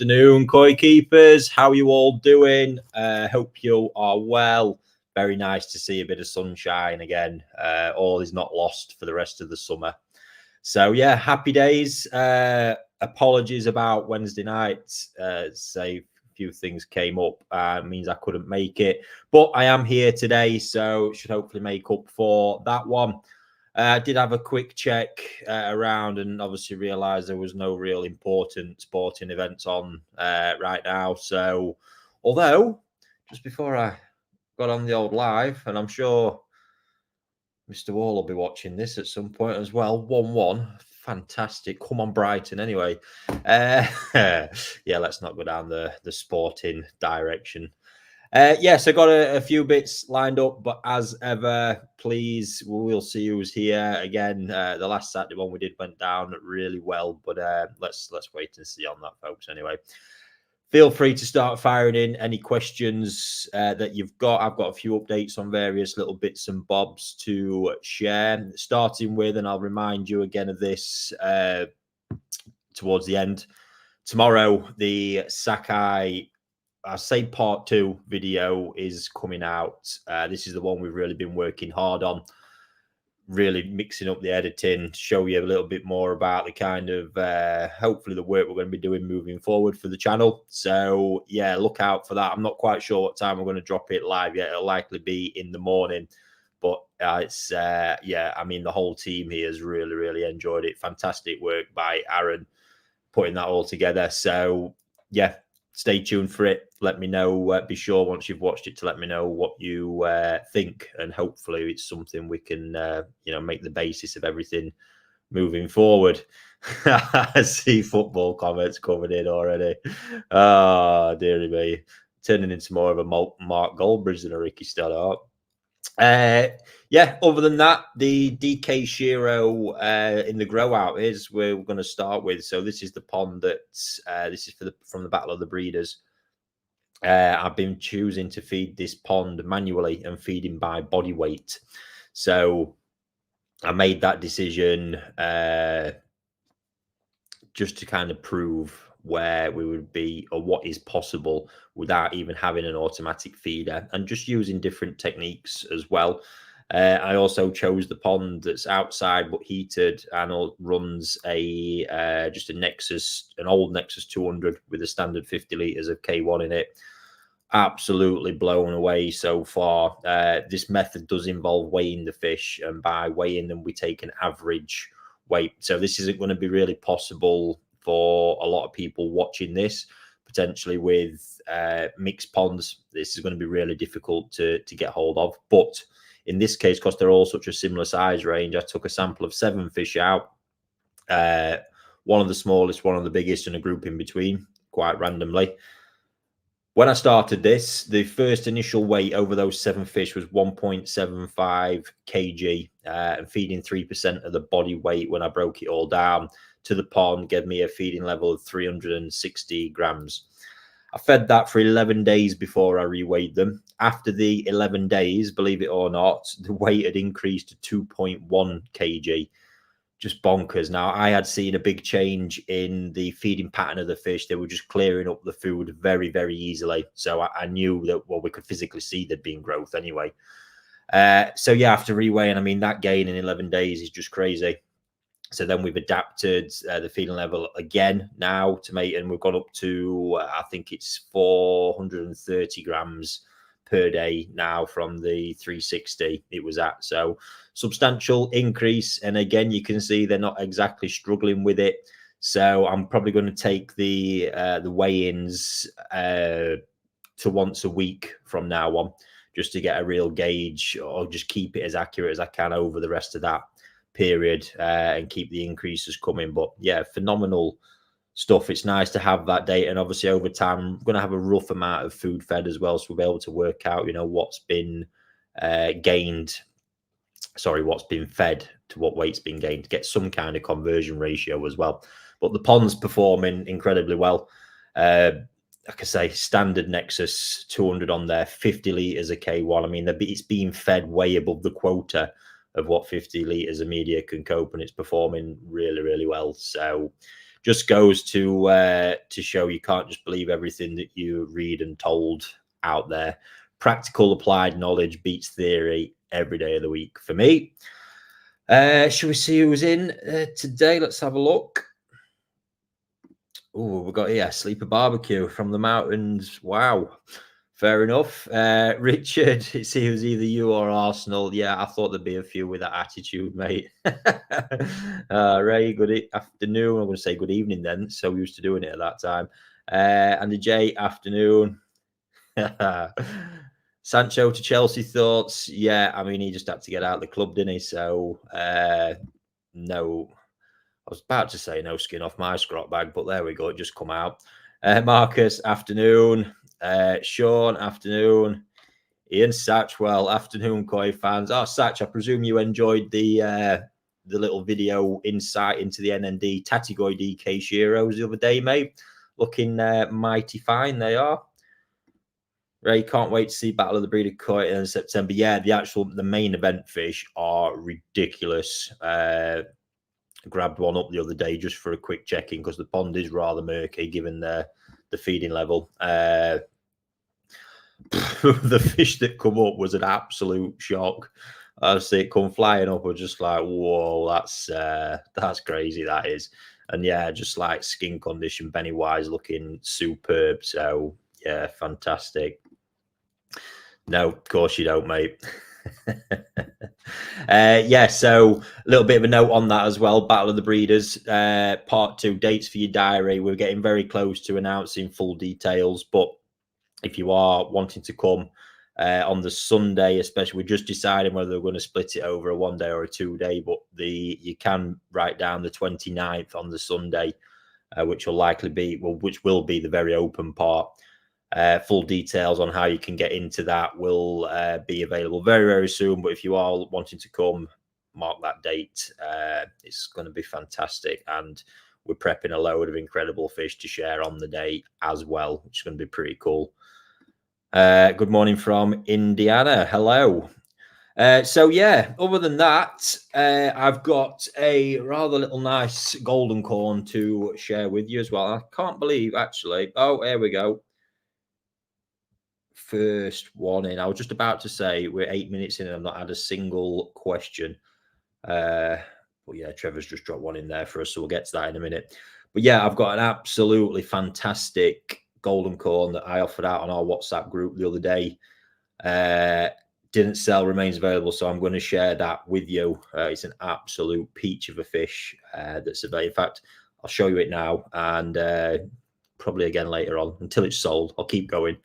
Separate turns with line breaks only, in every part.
afternoon, koi keepers. How are you all doing? Hope you are well. Very nice to see a bit of sunshine again. All is not lost for the rest of the summer. So yeah, happy days. Apologies about Wednesday night. Say a few things came up. Means I couldn't make it, but I am here today, so should hopefully make up for that one. I did have a quick check around and obviously realised there was no real important sporting events on right now. So, although, just before I got on the old live, and I'm sure Mr. Wall will be watching this at some point as well, 1-1. Fantastic. Come on, Brighton, anyway. Yeah, let's not go down the sporting direction. Yes, I got a few bits lined up, but as ever, please, we'll see who's here again. The last Saturday one we did went down really well, but let's wait and see on that, folks. Anyway, feel free to start firing in any questions that you've got. I've got a few updates on various little bits and bobs to share. Starting with, and I'll remind you again of this towards the end. Tomorrow, the Sakai, I say part 2 video is coming out. This is the one we've really been working hard on, really mixing up the editing, show you a little bit more about the kind of hopefully the work we're going to be doing moving forward for the channel. So yeah, look out for that. I'm not quite sure what time we're going to drop it live yet. It'll likely be in the morning, but it's yeah, I mean the whole team here has really enjoyed it. Fantastic work by Aaron putting that all together. So yeah, stay tuned for it. Let me know. Be sure once you've watched it to let me know what you think, and hopefully it's something we can, make the basis of everything moving forward. I see football comments coming in already. Oh, dearie me, turning into more of a Mark Goldbridge than a Ricky Stoddart. Yeah, other than that, the DK Shiro in the grow out is where we're going to start with. So this is the pond that this is from the Battle of the Breeders. I've been choosing to feed this pond manually and feeding by body weight. So I made that decision just to kind of prove where we would be or what is possible without even having an automatic feeder, and just using different techniques as well. I also chose the pond that's outside but heated, and runs a just a Nexus, an old Nexus 200 with a standard 50 litres of K1 in it. Absolutely blown away so far. This method does involve weighing the fish, and by weighing them we take an average weight. So this isn't going to be really possible for a lot of people watching this, potentially with mixed ponds. This is going to be really difficult to get hold of, but in this case, because they're all such a similar size range, I took a sample of 7 fish out, one of the smallest, one of the biggest, and a group in between, quite randomly. When I started this, the first initial weight over those 7 fish was 1.75 kg, and feeding 3% of the body weight when I broke it all down to the pond gave me a feeding level of 360 grams. I fed that for 11 days before I reweighed them. After the 11 days, believe it or not, the weight had increased to 2.1 kg. Just bonkers. Now, I had seen a big change in the feeding pattern of the fish. They were just clearing up the food very easily. So I knew that, well, we could physically see there'd been growth anyway. So yeah, after reweighing, I mean, that gain in 11 days is just crazy. So then we've adapted the feeding level again now to make, and we've gone up to, I think it's 430 grams per day now from the 360 it was at. So substantial increase. And again, you can see they're not exactly struggling with it. So I'm probably going to take the weigh-ins to once a week from now on, just to get a real gauge, or just keep it as accurate as I can over the rest of that period, and keep the increases coming. But yeah, phenomenal stuff. It's nice to have that data, and obviously over time I'm going to have a rough amount of food fed as well, so we'll be able to work out, what's been what's been fed to what weight's been gained, to get some kind of conversion ratio as well. But the pond's performing incredibly well. Like I say, standard Nexus 200 on there, 50 litres of K1. I mean, it's being fed way above the quota of what 50 litres of media can cope, and it's performing really well. So just goes to show you can't just believe everything that you read and told out there. Practical applied knowledge beats theory every day of the week for me. Shall we see who's in today? Let's have a look. Oh, we've got here Sleeper Barbecue from the mountains. Wow. Fair enough. Richard, it seems either you or Arsenal. Yeah, I thought there'd be a few with that attitude, mate. Ray, good afternoon. I'm going to say good evening then. So used to doing it at that time. Andy J, afternoon. Sancho to Chelsea thoughts. Yeah, I mean, he just had to get out of the club, didn't he? So, no. I was about to say no skin off my scrot bag, but there we go. It just come out. Marcus, afternoon. Sean, afternoon. Ian Satchwell, afternoon, Koi fans. Oh, Satch, I presume you enjoyed the little video insight into the NND Tatigoi DK Shiros the other day, mate. Looking mighty fine, they are. Ray, can't wait to see Battle of the Breeder Koi in September. Yeah, the main event fish are ridiculous. Grabbed one up the other day just for a quick check-in because the pond is rather murky given the feeding level. The fish that come up was an absolute shock. I see it come flying up. I was just like, whoa, that's crazy. That is. And yeah, just like skin condition, Benny Wise looking superb. So yeah, fantastic. No, of course you don't, mate. Yeah, so a little bit of a note on that as well. Battle of the Breeders, part 2, dates for your diary. We're getting very close to announcing full details, but if you are wanting to come on the Sunday, especially, we're just deciding whether we're going to split it over a 1 day or a 2 day, but you can write down the 29th on the Sunday, which will likely be, which will be the very open part. Full details on how you can get into that will be available very, very soon. But if you are wanting to come, mark that date. It's going to be fantastic. And we're prepping a load of incredible fish to share on the day as well, which is going to be pretty cool. Good morning from Indiana. Hello. So yeah, other than that, I've got a rather little nice golden corn to share with you as well. I can't believe actually. Oh, here we go. First one in. I was just about to say we're 8 minutes in and I've not had a single question. But yeah, Trevor's just dropped one in there for us, so we'll get to that in a minute. But yeah, I've got an absolutely fantastic golden corn that I offered out on our WhatsApp group the other day. Didn't sell, remains available, so I'm going to share that with you. It's an absolute peach of a fish that's available. In fact, I'll show you it now and probably again later on until it's sold. I'll keep going.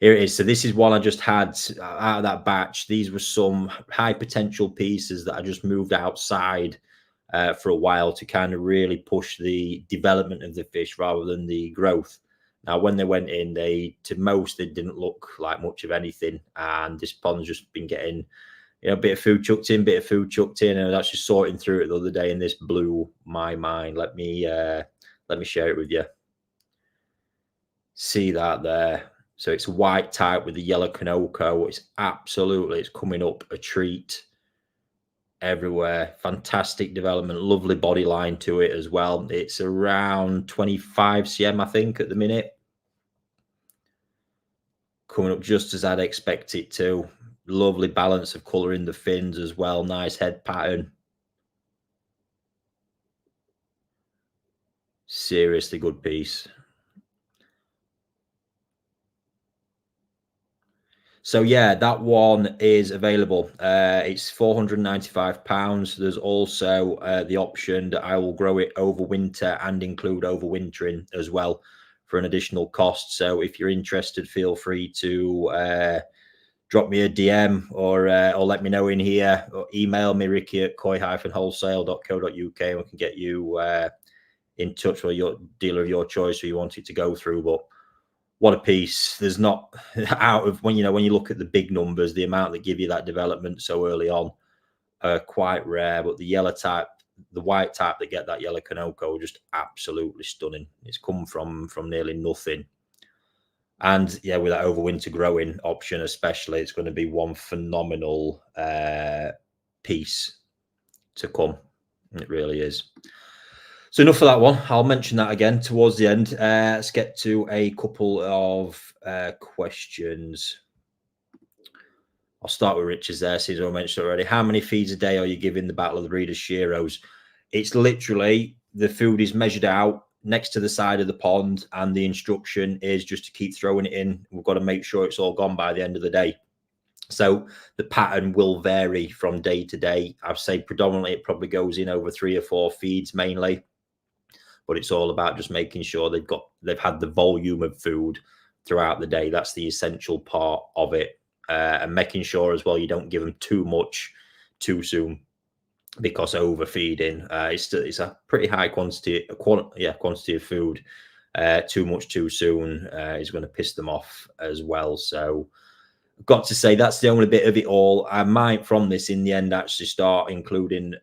Here it is. So this is one I just had out of that batch. These were some high potential pieces that I just moved outside for a while to kind of really push the development of the fish rather than the growth. Now, when they went in, they didn't look like much of anything. And this pond's just been getting, a bit of food chucked in, and I was actually sorting through it the other day, and this blew my mind. Let me share it with you. See that there. So it's white type with the yellow Kanoko. It's coming up a treat everywhere. Fantastic development, lovely body line to it as well. It's around 25 cm, I think, at the minute. Coming up just as I'd expect it to. Lovely balance of colour in the fins as well. Nice head pattern. Seriously good piece. So yeah, that one is available. It's £495. There's also the option that I will grow it over winter and include overwintering as well for an additional cost. So if you're interested, feel free to drop me a DM or let me know in here, or email me, Ricky at koi-wholesale.co.uk, and we can get you in touch with your dealer of your choice who you want it to go through. But what a piece. There's not out of when you look at the big numbers, the amount that give you that development so early on are quite rare. But the yellow type, the white type that get that yellow Kanoko, just absolutely stunning. It's come from nearly nothing. And yeah, with that overwinter growing option, especially, it's going to be one phenomenal piece to come. It really is. So enough of that one. I'll mention that again towards the end. Let's get to a couple of questions. I'll start with Richard's there, since I mentioned already. How many feeds a day are you giving the Battle of the Breeders' Sheros? It's literally, the food is measured out next to the side of the pond, and the instruction is just to keep throwing it in. We've got to make sure it's all gone by the end of the day. So the pattern will vary from day to day. I'd say predominantly it probably goes in over 3 or 4 feeds mainly, but it's all about just making sure they've had the volume of food throughout the day. That's the essential part of it. And making sure as well you don't give them too much too soon, because overfeeding, it's a pretty high quantity of food. Too much too soon is going to piss them off as well. So I've got to say that's the only bit of it all. I might from this in the end actually start including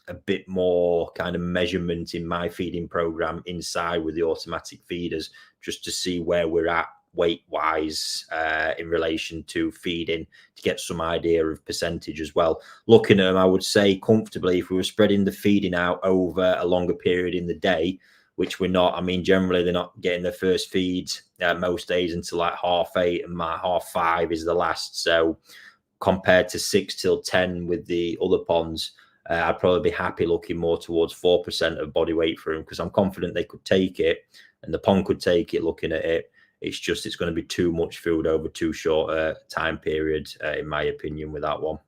a bit more kind of measurement in my feeding program inside with the automatic feeders, just to see where we're at weight wise in relation to feeding, to get some idea of percentage as well. Looking at them, I would say comfortably, if we were spreading the feeding out over a longer period in the day, which we're not. I mean, generally they're not getting their first feed most days until like 8:30, and my 5:30 is the last. So compared to 6 till 10 with the other ponds, I'd probably be happy looking more towards 4% of body weight for them, because I'm confident they could take it and the pond could take it looking at it. It's just, it's going to be too much food over too short a time period, in my opinion, with that one.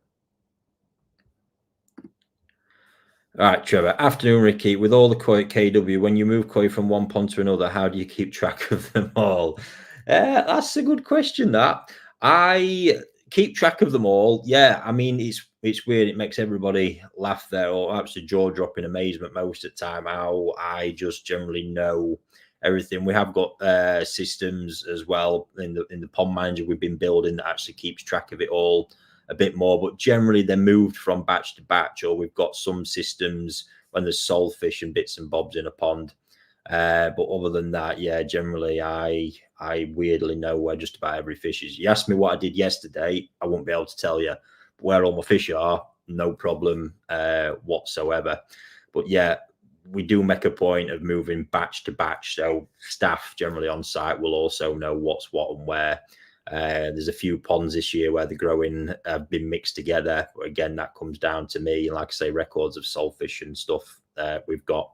All right, Trevor. Afternoon, Ricky. With all the koi at KW, when you move koi from one pond to another, how do you keep track of them all? That's a good question, that. I keep track of them all. Yeah, I mean, it's weird. It makes everybody laugh there, or absolutely jaw-dropping amazement most of the time, how I just generally know everything. We have got systems as well in the pond manager we've been building that actually keeps track of it all a bit more, but generally they're moved from batch to batch, or we've got some systems when there's saltfish and bits and bobs in a pond. But other than that, yeah, generally I weirdly know where just about every fish is. You asked me what I did yesterday, I won't be able to tell you. But where all my fish are, no problem whatsoever. But yeah, we do make a point of moving batch to batch, so staff generally on site will also know what's what and where. There's a few ponds this year where the growing have been mixed together, but again, that comes down to me, and like I say, records of saltfish and stuff we've got.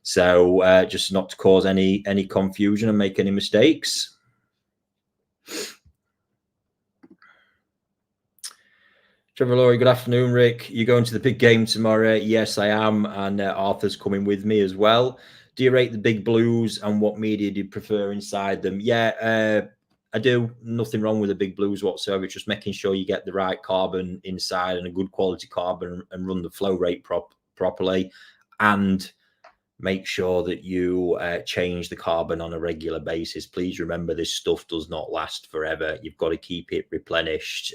So just not to cause any confusion and make any mistakes. Trevor Laurie, good afternoon, Rick. You going to the big game tomorrow? Yes, I am, and Arthur's coming with me as well. Do you rate the big blues, and what media do you prefer inside them? Yeah, I do. Nothing wrong with the big blues whatsoever. It's just making sure you get the right carbon inside and a good quality carbon, and run the flow rate properly, and make sure that you change the carbon on a regular basis. Please remember, this stuff does not last forever. You've got to keep it replenished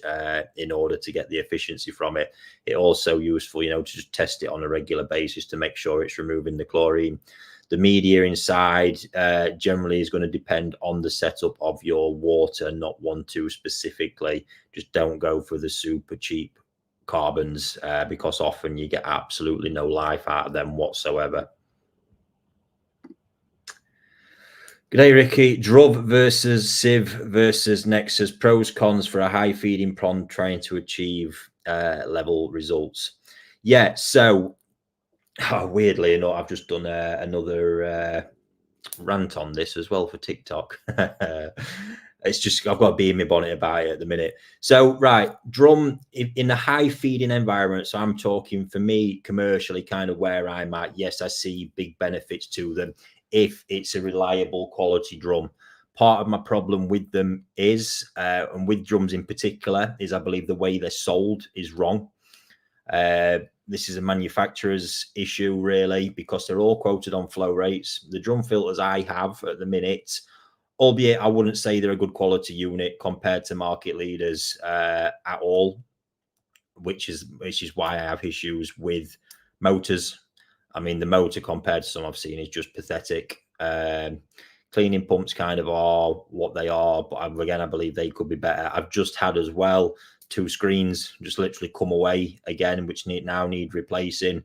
in order to get the efficiency from it. It's also useful, to just test it on a regular basis to make sure it's removing the chlorine. The media inside generally is going to depend on the setup of your water, not one too specifically. Just don't go for the super cheap carbons because often you get absolutely no life out of them whatsoever. G'day, Ricky. Druv versus Sieve versus Nexus. Pros, cons for a high feeding pond trying to achieve level results. Yeah, so weirdly enough, I've just done another rant on this as well for TikTok. It's just, I've got to be in my bonnet about it at the minute. So, right, drum in a high feeding environment. So I'm talking for me commercially, kind of where I'm at. Yes, I see big benefits to them if it's a reliable quality drum. Part of my problem with them is, and with drums in particular, is I believe the way they're sold is wrong. This is a manufacturer's issue, really, because they're all quoted on flow rates. The drum filters I have at the minute, albeit I wouldn't say they're a good quality unit compared to market leaders at all, which is why I have issues with motors. I mean, the motor compared to some I've seen is just pathetic. Cleaning pumps kind of are what they are, but again, I believe they could be better. I've just had as well 2 screens just literally come away again, which now need replacing.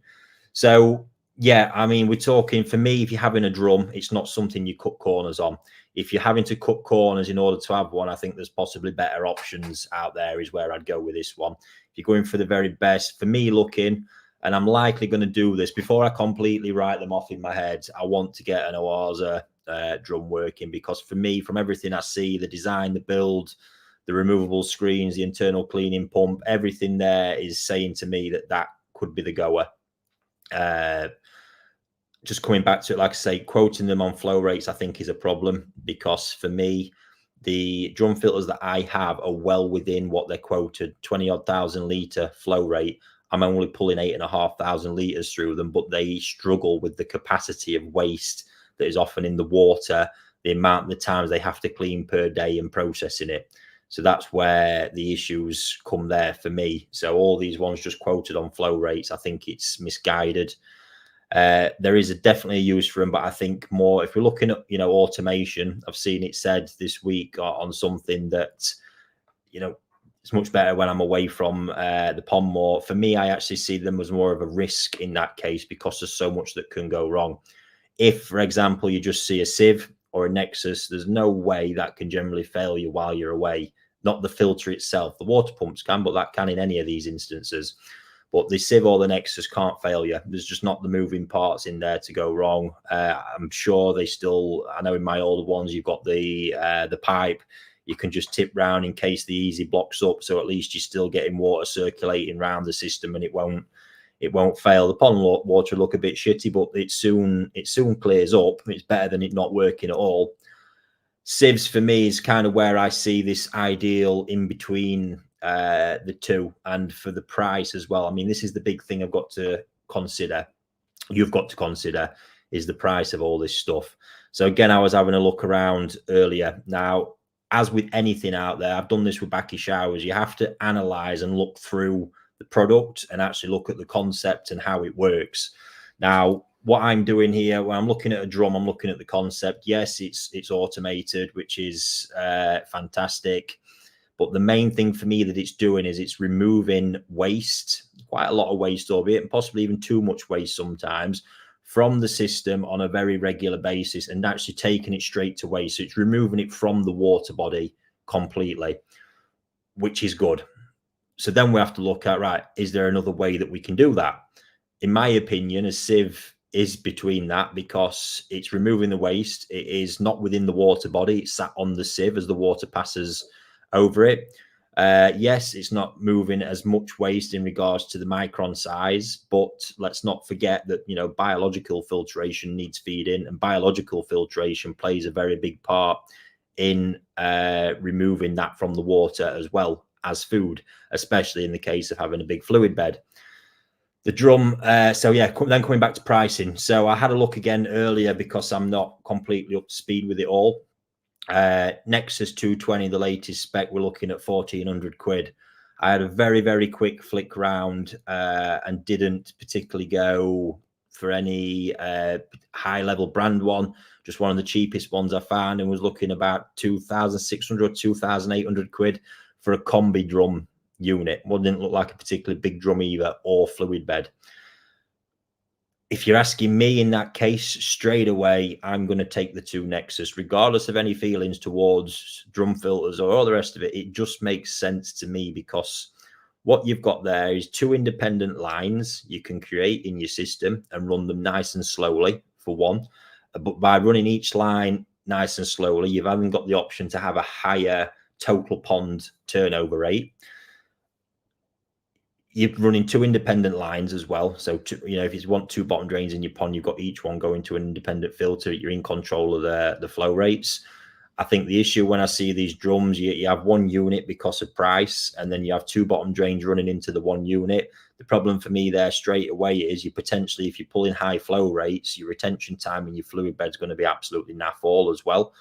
So Yeah, I mean, we're talking, for me, if you're having a drum, it's not something you cut corners on. If you're having to cut corners in order to have one, I think there's possibly better options out there, is where I'd go with this one. If you're going for the very best, for me looking, and I'm likely going to do this before I completely write them off in my head, I want to get an Oasa drum working, because for me, from everything I see, the design, the build, the removable screens, the internal cleaning pump, everything there is saying to me that that could be the goer. Just coming back to it, like I say, quoting them on flow rates, I think is a problem, because for me, the drum filters that I have are well within what they're quoted, 20 odd thousand litre flow rate. I'm only pulling 8,500 litres through them, but they struggle with the capacity of waste that is often in the water, the amount of times they have to clean per day and processing it. So that's where the issues come there for me. So all these ones just quoted on flow rates, I think it's misguided. There is definitely a use for them, but I think more if we're looking at, automation, I've seen it said this week on something that, it's much better when I'm away from the pond more. For me, I actually see them as more of a risk in that case, because there's so much that can go wrong. If, for example, you just see a sieve or a Nexus, there's no way that can generally fail you while you're away. Not the filter itself. The water pumps can, but that can in any of these instances. But the Sieve or the Nexus can't fail you. There's just not the moving parts in there to go wrong. I'm sure they still, I know in my older ones, you've got the pipe. You can just tip round in case the easy blocks up. So at least you're still getting water circulating around the system, and it won't fail. The pond water will look a bit shitty, but it soon clears up. It's better than it not working at all. Sieves for me is kind of where I see this ideal in between the two, and for the price as well. I mean, this is the big thing I've got to consider. You've got to consider is the price of all this stuff. So again, I was having a look around earlier. Now, as with anything out there, I've done this with backy showers. You have to analyze and look through the product and actually look at the concept and how it works. Now, what I'm doing here, when I'm looking at a drum, I'm looking at the concept. Yes, it's automated, which is fantastic. But the main thing for me that it's doing is it's removing waste, quite a lot of waste, albeit, and possibly even too much waste sometimes, from the system on a very regular basis, and actually taking it straight to waste. So it's removing it from the water body completely, which is good. So then we have to look at, right, is there another way that we can do that? In my opinion, a sieve is between that, because it's removing the waste. It is not within the water body. It's sat on the sieve as the water passes over it. Yes, it's not moving as much waste in regards to the micron size, but let's not forget that, biological filtration needs feeding, and biological filtration plays a very big part in removing that from the water as well as food, especially in the case of having a big fluid bed. The drum, so yeah, then coming back to pricing. So I had a look again earlier, because I'm not completely up to speed with it all. Nexus 220, the latest spec, we're looking at 1,400 quid. I had a very, very quick flick round and didn't particularly go for any high level brand one, just one of the cheapest ones I found, and was looking about 2,600 or 2,800 quid for a combi drum unit. Well, didn't look like a particularly big drum either, or fluid bed. If you're asking me, in that case, straight away, I'm going to take the two Nexus, regardless of any feelings towards drum filters or all the rest of it. It just makes sense to me, because what you've got there is two independent lines you can create in your system and run them nice and slowly, for one. But by running each line nice and slowly, you've even got the option to have a higher total pond turnover rate. You're running two independent lines as well. So, if you want two bottom drains in your pond, you've got each one going to an independent filter. You're in control of the flow rates. I think the issue when I see these drums, you have one unit because of price, and then you have two bottom drains running into the one unit. The problem for me there straight away is you potentially, if you're pulling high flow rates, your retention time in your fluid bed is going to be absolutely naff all as well,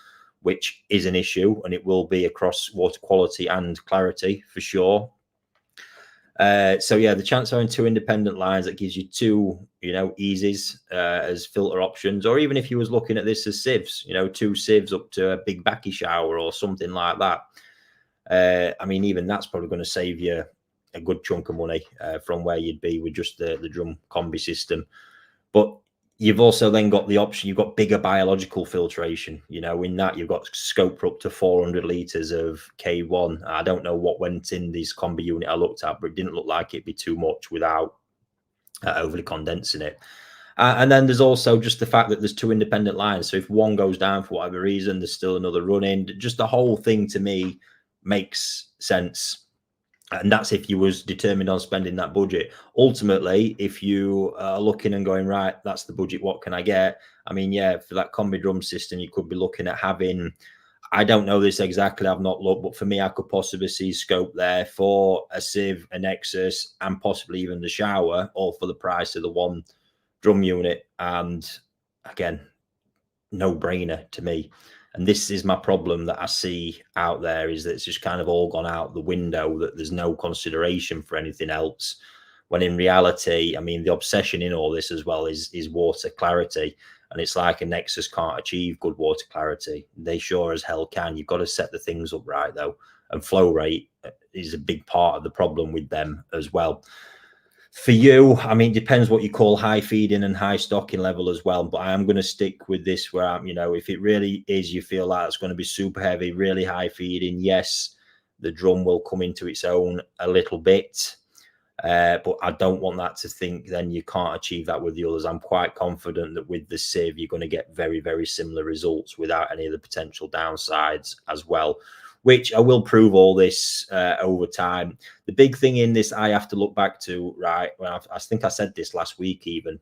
which is an issue, and it will be across water quality and clarity for sure. So yeah, the chance of having two independent lines, that gives you two, easies as filter options. Or even if you was looking at this as sieves, two sieves up to a big backy shower or something like that. I mean, even that's probably going to save you a good chunk of money from where you'd be with just the drum combi system. But You've also then got the option, you've got bigger biological filtration, you know, in that you've got scope for up to 400 litres of K1. I don't know what went in this combi unit I looked at, but it didn't look like it'd be too much without overly condensing it. And then there's also just the fact that there's two independent lines. So if one goes down for whatever reason, there's still another running. Just the whole thing to me makes sense. And that's if you was determined on spending that budget. Ultimately, if you are looking and going, right, that's the budget, what can I get? I mean, yeah, for that combi drum system, you could be looking at having, I don't know this exactly, I've not looked, but for me, I could possibly see scope there for a Sieve, a Nexus, and possibly even the shower, all for the price of the one drum unit. And again, no brainer to me. And this is my problem that I see out there, is that it's just kind of all gone out the window, that there's no consideration for anything else. When in reality, I mean, the obsession in all this as well is water clarity. And it's like a Nexus can't achieve good water clarity. They sure as hell can. You've got to set the things up right, though. And flow rate is a big part of the problem with them as well. For you, I mean, it depends what you call high feeding and high stocking level as well. But I am going to stick with this where I'm, you know, if it really is, you feel like it's going to be super heavy, really high feeding, yes, the drum will come into its own a little bit. But I don't want that to think then you can't achieve that with the others. I'm quite confident that with the Sieve, you're going to get very, very similar results without any of the potential downsides as well, which I will prove all this over time. The big thing in this I have to look back to, right, well, I think I said this last week even,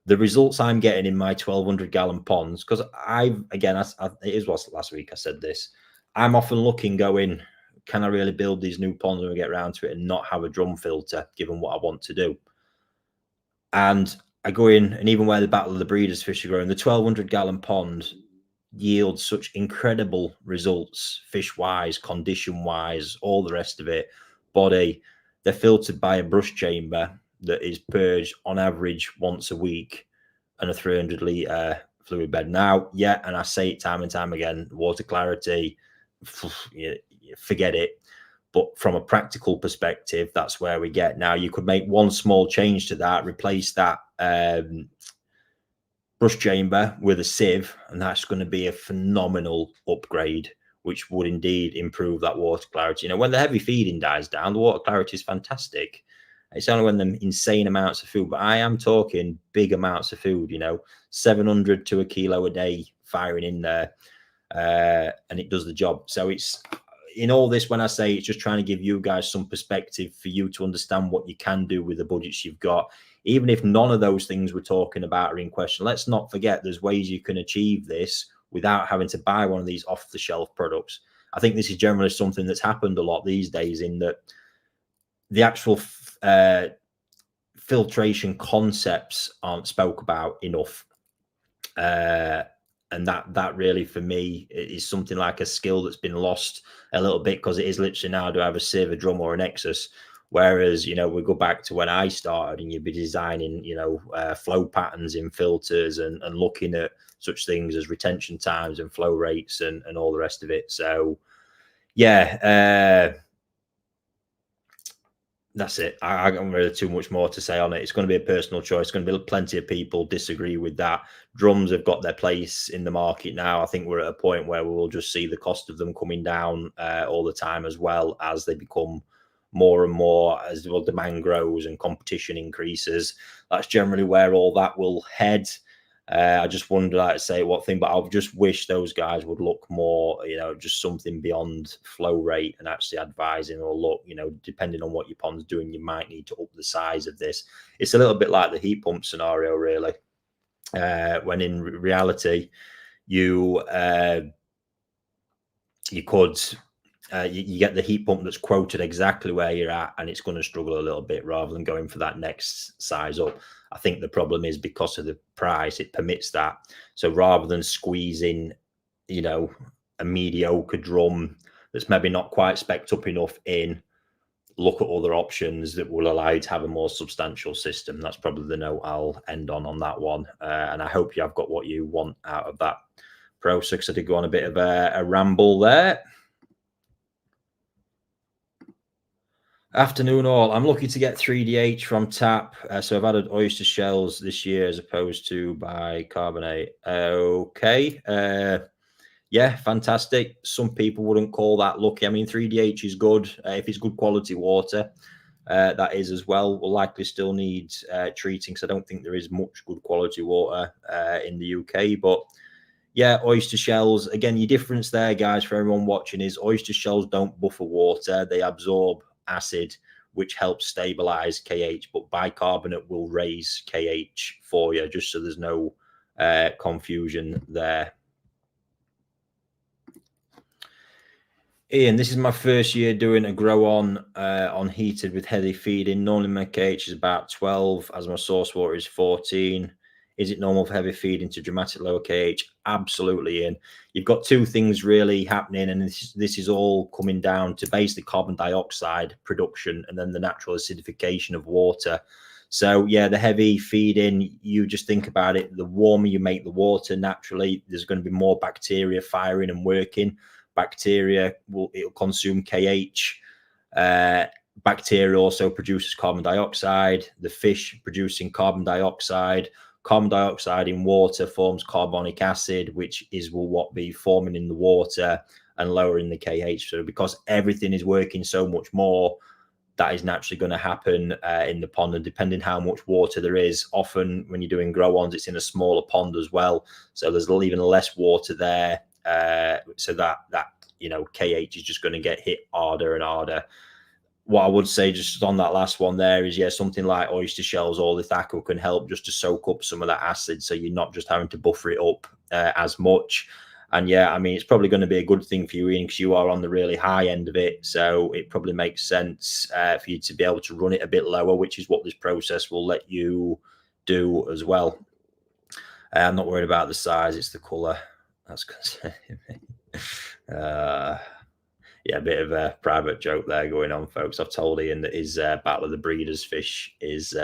the results I'm getting in my 1,200 gallon ponds, because it was last week I said this, I'm often looking going, can I really build these new ponds when we get around to it and not have a drum filter, given what I want to do? And I go in, and even where the Battle of the Breeders fish are growing, the 1,200 gallon pond yields such incredible results, fish-wise, condition-wise, all the rest of it, body. They're filtered by a brush chamber that is purged on average once a week, and a 300 litre fluid bed. Now, yeah, and I say it time and time again, water clarity, forget it. But from a practical perspective, that's where we get. Now, you could make one small change to that, replace that brush chamber with a Sieve, and that's going to be a phenomenal upgrade, which would indeed improve that water clarity. You know, when the heavy feeding dies down, the water clarity is fantastic. It's only when the insane amounts of food, but I am talking big amounts of food, you know, 700 to a kilo a day firing in there, and it does the job. So it's, in all this, when I say it's just trying to give you guys some perspective for you to understand what you can do with the budgets you've got. Even if none of those things we're talking about are in question, let's not forget there's ways you can achieve this without having to buy one of these off-the-shelf products. I think this is generally something that's happened a lot these days, in that the actual filtration concepts aren't spoke about enough. And that really, for me, is something like a skill that's been lost a little bit, because it is literally now, do I have a Sieve, a drum, or a Nexus? Whereas, you know, we go back to when I started, and you'd be designing, you know, flow patterns in filters, and looking at such things as retention times and flow rates and all the rest of it. So, yeah, that's it. I don't really too much more to say on it. It's going to be a personal choice. It's going to be plenty of people disagree with that. Drums have got their place in the market now. I think we're at a point where we will just see the cost of them coming down all the time, as well as they become more and more, as the demand grows and competition increases. That's generally where all that will head. I just wonder, like I say, what thing, but I just wish those guys would look more, you know, just something beyond flow rate, and actually advising, or look, you know, depending on what your pond's doing, you might need to up the size of this. It's a little bit like the heat pump scenario, really, when in reality, you could you get the heat pump that's quoted exactly where you're at, and it's going to struggle a little bit, rather than going for that next size up. I think the problem is, because of the price, it permits that. So rather than squeezing, you know, a mediocre drum that's maybe not quite spec'd up enough in, look at other options that will allow you to have a more substantial system. That's probably the note I'll end on that one. And I hope you have got what you want out of that process. I did go on a bit of a ramble there. Afternoon all. I'm lucky to get 3DH from tap. So I've added oyster shells this year as opposed to bicarbonate. Okay. Yeah, fantastic. Some people wouldn't call that lucky. I mean, 3DH is good if it's good quality water. That is as well. Will likely still need treating, because I don't think there is much good quality water in the UK. But yeah, oyster shells. Again, your difference there, guys, for everyone watching, is oyster shells don't buffer water. They absorb acid, which helps stabilize KH, but bicarbonate will raise KH for you, just so there's no confusion there. Ian, this is my first year doing a grow on heated with heavy feeding. Normally my KH is about 12, as my source water is 14. Is it normal for heavy feeding to dramatic lower KH? Absolutely, Ian. You've got two things really happening, and this is all coming down to basically carbon dioxide production and then the natural acidification of water. So yeah, the heavy feeding, you just think about it, the warmer you make the water, naturally, there's going to be more bacteria firing and working. Bacteria it'll consume KH. Bacteria also produces carbon dioxide. The fish producing carbon dioxide. Carbon dioxide in water forms carbonic acid, which will what be forming in the water and lowering the KH. So because everything is working so much more, that is naturally going to happen in the pond. And depending how much water there is, often when you're doing grow-ons, it's in a smaller pond as well. So there's even less water there. So that KH is just going to get hit harder and harder. What I would say just on that last one there is, yeah, something like oyster shells or lithaco can help just to soak up some of that acid, so you're not just having to buffer it up as much. And yeah, I mean, it's probably going to be a good thing for you, Ian, because you are on the really high end of it. So it probably makes sense for you to be able to run it a bit lower, which is what this process will let you do as well. I'm not worried about the size, it's the color. That's concerning me. Yeah, a bit of a private joke there going on, folks. I've told Ian that his Battle of the Breeders fish is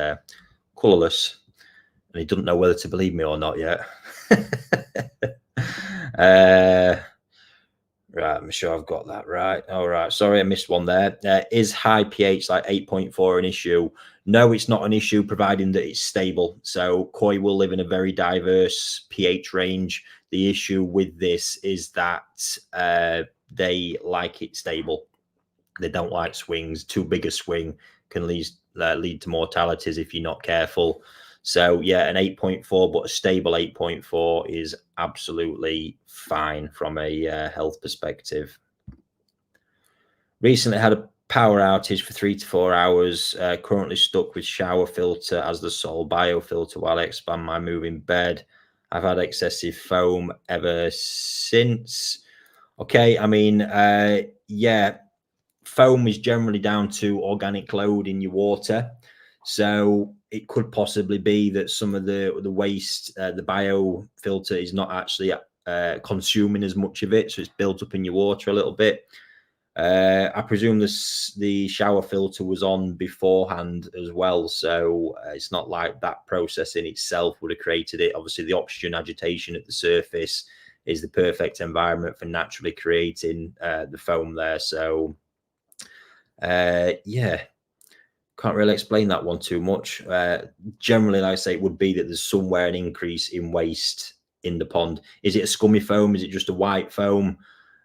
colourless, and he doesn't know whether to believe me or not yet. Right, I'm sure I've got that right. All right, sorry, I missed one there. Is high pH like 8.4 an issue? No, it's not an issue, providing that it's stable. So koi will live in a very diverse pH range. The issue with this is that they like it stable. They don't like swings. Too big a swing can lead to mortalities if you're not careful. So yeah, an 8.4, but a stable 8.4 is absolutely fine from a health perspective. Recently had a power outage for 3 to 4 hours. Currently stuck with shower filter as the sole biofilter while I expand my moving bed. I've had excessive foam ever since. Okay, I mean, yeah, foam is generally down to organic load in your water. So it could possibly be that some of the waste, the biofilter is not actually consuming as much of it. So it's built up in your water a little bit. I presume the shower filter was on beforehand as well. So it's not like that process in itself would have created it. Obviously, the oxygen agitation at the surface is the perfect environment for naturally creating the foam there. So yeah, can't really explain that one too much. Generally, like I say, it would be that there's somewhere an increase in waste in the pond. Is it a scummy foam? Is it just a white foam?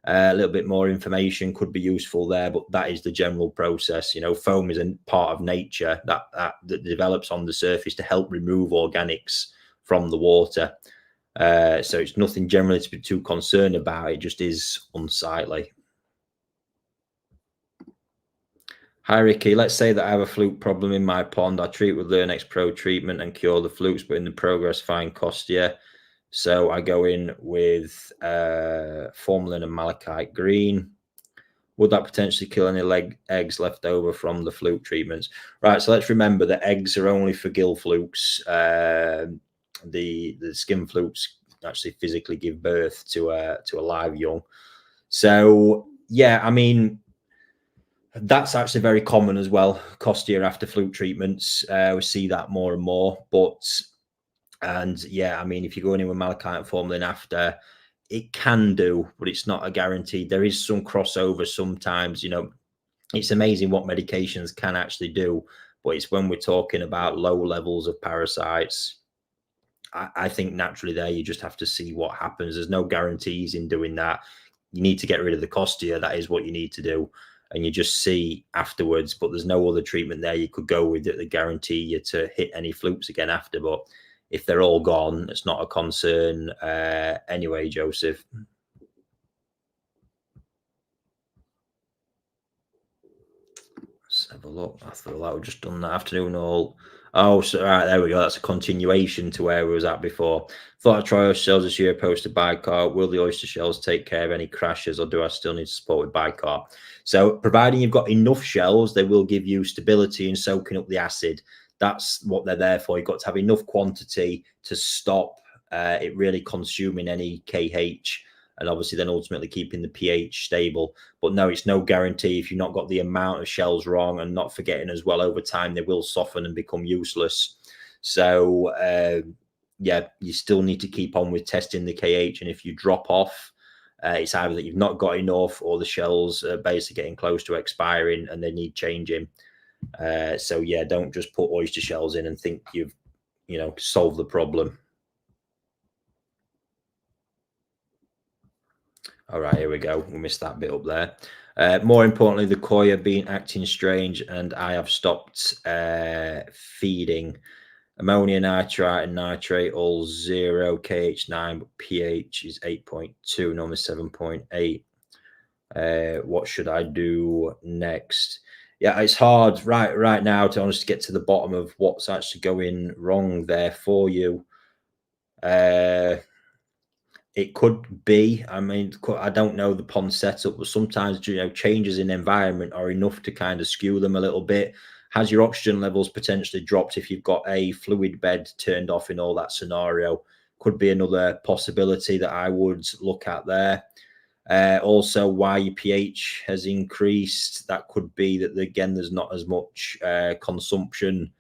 A little bit more information could be useful there, but that is the general process. You know, foam is a part of nature that develops on the surface to help remove organics from the water. So it's nothing generally to be too concerned about. It just is unsightly. Hi, Ricky. Let's say that I have a fluke problem in my pond. I treat with LearnX Pro treatment and cure the flukes, but in the progress find Costia. So I go in with formalin and malachite green. Would that potentially kill any eggs left over from the fluke treatments? Right, so let's remember that eggs are only for gill flukes. The skin flukes actually physically give birth to a live young. So yeah, I mean, that's actually very common as well. Costia after fluke treatments, we see that more and more. And yeah, I mean, if you go in with malachite and formalin after, it can do, but it's not a guarantee. There is some crossover sometimes, you know. It's amazing what medications can actually do, but it's when we're talking about low levels of parasites, I think naturally there you just have to see what happens. There's no guarantees in doing that. You need to get rid of the costia. That is what you need to do. And you just see afterwards, but there's no other treatment there you could go with that guarantee you to hit any flukes again after. But if they're all gone, it's not a concern anyway, Joseph. Let's have a look. I thought that we've just done that afternoon all. Oh, so right, there we go. That's a continuation to where we was at before. Thought I'd try oyster shells this year, post a bicar. Will the oyster shells take care of any crashes, or do I still need support with bicar? So, providing you've got enough shells, they will give you stability in soaking up the acid. That's what they're there for. You've got to have enough quantity to stop it really consuming any KH, and obviously then ultimately keeping the pH stable. But no, it's no guarantee. If you've not got the amount of shells wrong, and not forgetting as well, over time they will soften and become useless. So yeah, you still need to keep on with testing the KH, and if you drop off, it's either that you've not got enough, or the shells are basically getting close to expiring and they need changing. So yeah, don't just put oyster shells in and think you've solved the problem. All right, here we go. We missed that bit up there. More importantly, the koi have been acting strange, and I have stopped feeding. Ammonia nitrite and nitrate all 0, KH9, but pH is 8.2, normally 7.8. What should I do next? Yeah, it's hard right now to honestly get to the bottom of what's actually going wrong there for you. It could be, I mean, I don't know the pond setup, but sometimes, changes in environment are enough to kind of skew them a little bit. Has your oxygen levels potentially dropped if you've got a fluid bed turned off in all that scenario? Could be another possibility that I would look at there. Also, why your pH has increased. That could be that, again, there's not as much consumption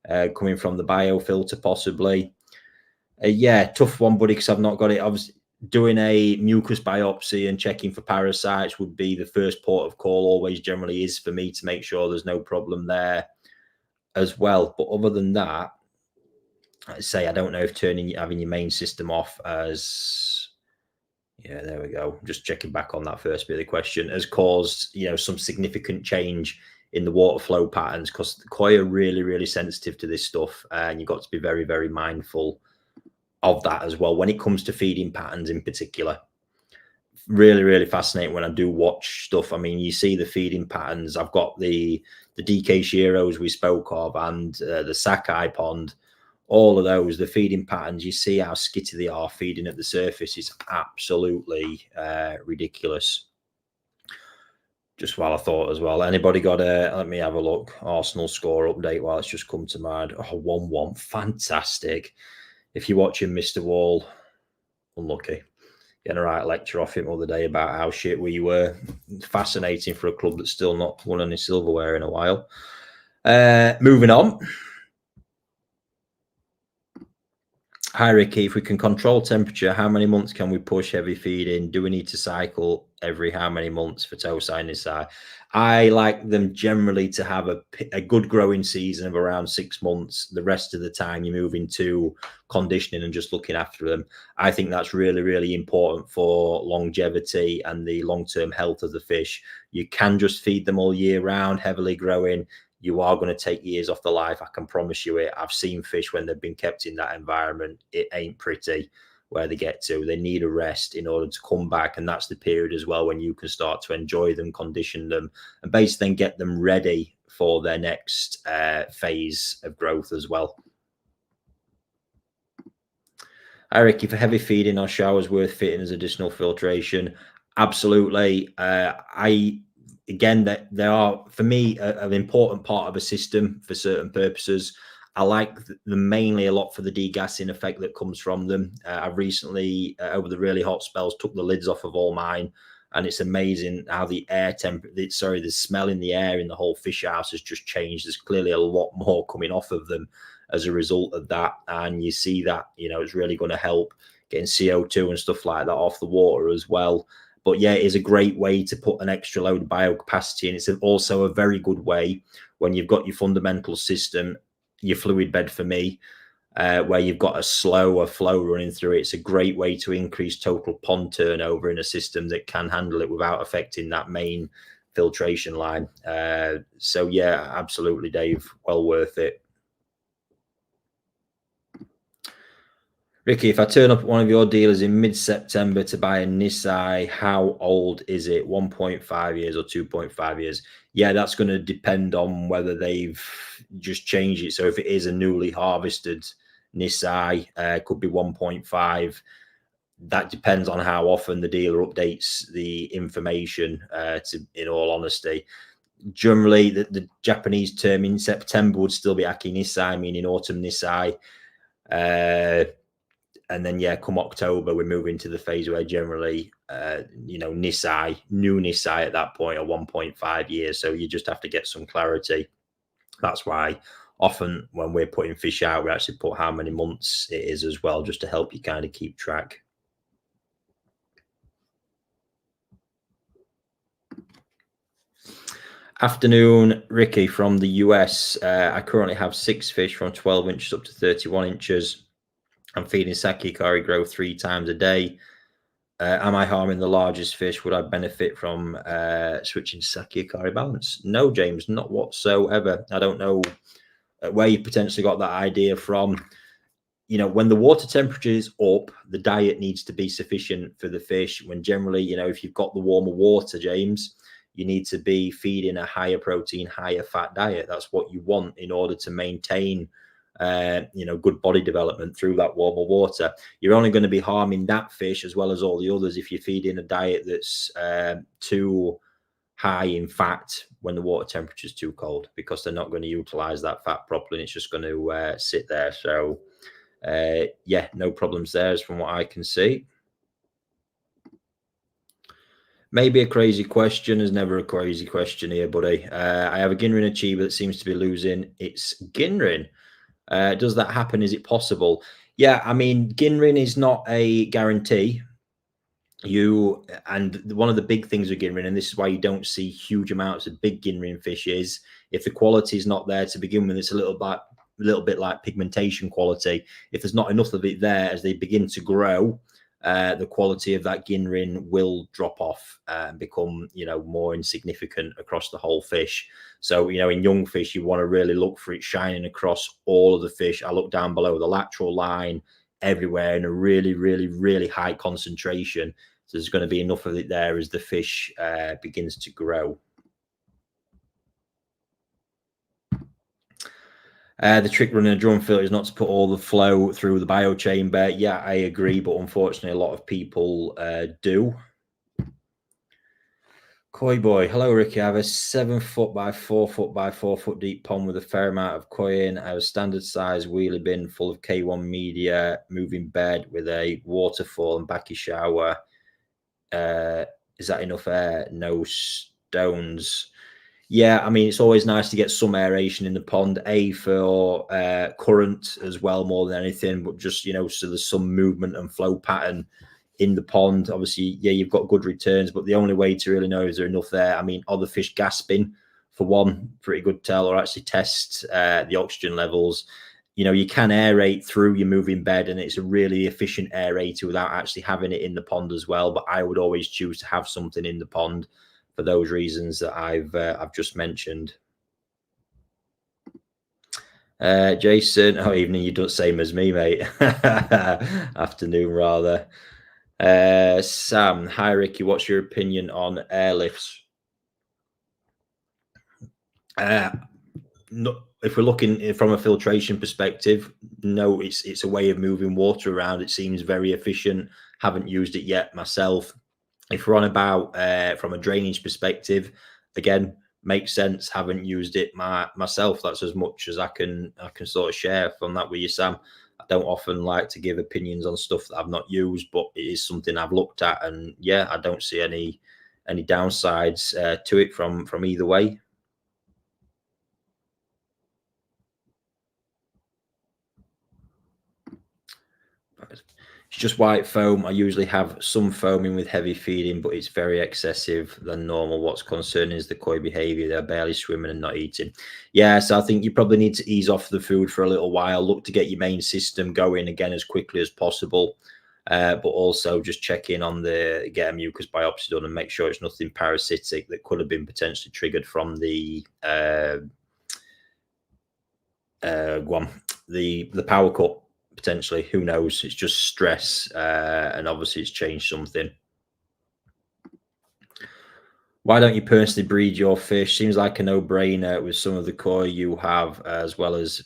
coming from the biofilter, possibly. Yeah, tough one, buddy, because I've not got it. Obviously, doing a mucus biopsy and checking for parasites would be the first port of call, always generally is for me, to make sure there's no problem there as well. But other than that, I'd say I don't know if having your main system off as, yeah, there we go. Just checking back on that first bit of the question, has caused, some significant change in the water flow patterns, because the koi are really, really sensitive to this stuff, and you've got to be very, very mindful of that as well when it comes to feeding patterns in particular. Really, really fascinating when I do watch stuff. I mean, you see the feeding patterns. I've got the DK Shiros we spoke of, and the Sakai pond. All of those, the feeding patterns, you see how skitty they are feeding at the surface. It's absolutely ridiculous. Just while I thought as well, anybody got let me have a look, Arsenal score update while it's just come to mind. Oh, 1-1, fantastic. If you're watching Mr. Wall, unlucky. Getting a right lecture off him the other day about how shit we were. Fascinating for a club that's still not won any silverware in a while. Moving on. Hi, Ricky. If we can control temperature, how many months can we push heavy feed in? Do we need to cycle every how many months for toe sinus? I like them generally to have a good growing season of around 6 months. The rest of the time, you move into conditioning and just looking after them. I think that's really, really important for longevity and the long-term health of the fish. You can just feed them all year round, heavily growing. You are going to take years off the life. I can promise you it. I've seen fish when they've been kept in that environment. It ain't pretty where they get to. They need a rest in order to come back. And that's the period as well when you can start to enjoy them, condition them, and basically then get them ready for their next phase of growth as well. Hi, Ricky. For heavy feeding, are showers worth fitting as additional filtration? Absolutely. Again, that they are, for me, an important part of a system for certain purposes. I like them mainly a lot for the degassing effect that comes from them. I've recently, over the really hot spells, took the lids off of all mine, and it's amazing how the the smell in the air in the whole fish house has just changed. There's clearly a lot more coming off of them as a result of that, and you see that, it's really going to help getting CO2 and stuff like that off the water as well. But yeah, it is a great way to put an extra load of biocapacity, and it's also a very good way when you've got your fundamental system, your fluid bed for me, where you've got a slower flow running through it. It's a great way to increase total pond turnover in a system that can handle it without affecting that main filtration line. So yeah, absolutely, Dave, well worth it. Ricky, if I turn up at one of your dealers in mid-September to buy a Nissan, how old is it? 1.5 years or 2.5 years? Yeah, that's going to depend on whether they've just changed it. So if it is a newly harvested Nissan, could be 1.5. That depends on how often the dealer updates the information, in all honesty. Generally, the Japanese term in September would still be Aki Nisai, meaning autumn Nisai. And then, yeah, come October, we move into the phase where generally, Nisai, new Nisai at that point are 1.5 years. So you just have to get some clarity. That's why often when we're putting fish out, we actually put how many months it is as well, just to help you kind of keep track. Afternoon, Ricky from the US. I currently have 6 fish from 12 inches up to 31 inches. I'm feeding sake kari growth 3 times a day. Am I harming the largest fish? Would I benefit from switching to sake kari balance? No, James, not whatsoever. I don't know where you potentially got that idea from. When the water temperature is up, the diet needs to be sufficient for the fish. When generally, if you've got the warmer water, James, you need to be feeding a higher protein, higher fat diet. That's what you want in order to maintain, good body development through that warmer water. You're only going to be harming that fish as well as all the others if you're feeding a diet that's too high in fat when the water temperature is too cold, because they're not going to utilize that fat properly, and it's just going to sit there. So yeah, no problems there as from what I can see. Maybe a crazy question. Is never a crazy question here, buddy. I have a Ginrin achiever that seems to be losing its Ginrin. Does that happen? Is it possible? Yeah, I mean, Ginrin is not a guarantee. And one of the big things with Ginrin, and this is why you don't see huge amounts of big Ginrin fish, is if the quality is not there to begin with, it's a little bit like pigmentation quality. If there's not enough of it there, as they begin to grow, the quality of that Ginrin will drop off and become, more insignificant across the whole fish. So, in young fish, you want to really look for it shining across all of the fish. I look down below the lateral line, everywhere in a really, really, really high concentration. So there's going to be enough of it there as the fish begins to grow. The trick running a drum filter is not to put all the flow through the biochamber. Yeah, I agree, but unfortunately, a lot of people do. Koi boy, hello Ricky. I have a 7 foot by 4 foot by 4 foot deep pond with a fair amount of koi in. I have a standard size wheelie bin full of K1 media, moving bed with a waterfall and backy shower. Is that enough air? No stones. Yeah, I mean, it's always nice to get some aeration in the pond, for current as well, more than anything, but just, so there's some movement and flow pattern in the pond. Obviously, yeah, you've got good returns, but the only way to really know is there enough there. I mean, are the fish gasping? For one, pretty good tell, or actually test the oxygen levels. You can aerate through your moving bed, and it's a really efficient aerator without actually having it in the pond as well. But I would always choose to have something in the pond for those reasons that I've just mentioned. Jason, evening. You do the same as me, mate. Afternoon, rather. Sam, hi Ricky. What's your opinion on airlifts? No, if we're looking from a filtration perspective, no, it's a way of moving water around. It seems very efficient. Haven't used it yet myself. If we're on about from a drainage perspective, again, makes sense. Haven't used it myself. That's as much as I can sort of share from that with you, Sam. I don't often like to give opinions on stuff that I've not used, but it is something I've looked at, and yeah, I don't see any downsides to it from either way. just white foam. I usually have some foaming with heavy feeding, but it's very excessive than normal. What's concerning is the koi behavior. They're barely swimming and not eating. Yeah, so I think you probably need to ease off the food for a little while. Look to get your main system going again as quickly as possible. But also just check in on get a mucus biopsy done and make sure it's nothing parasitic that could have been potentially triggered from the power cut. Potentially, who knows? It's just stress, and obviously it's changed something. Why don't you personally breed your fish? Seems like a no-brainer with some of the koi you have, as well as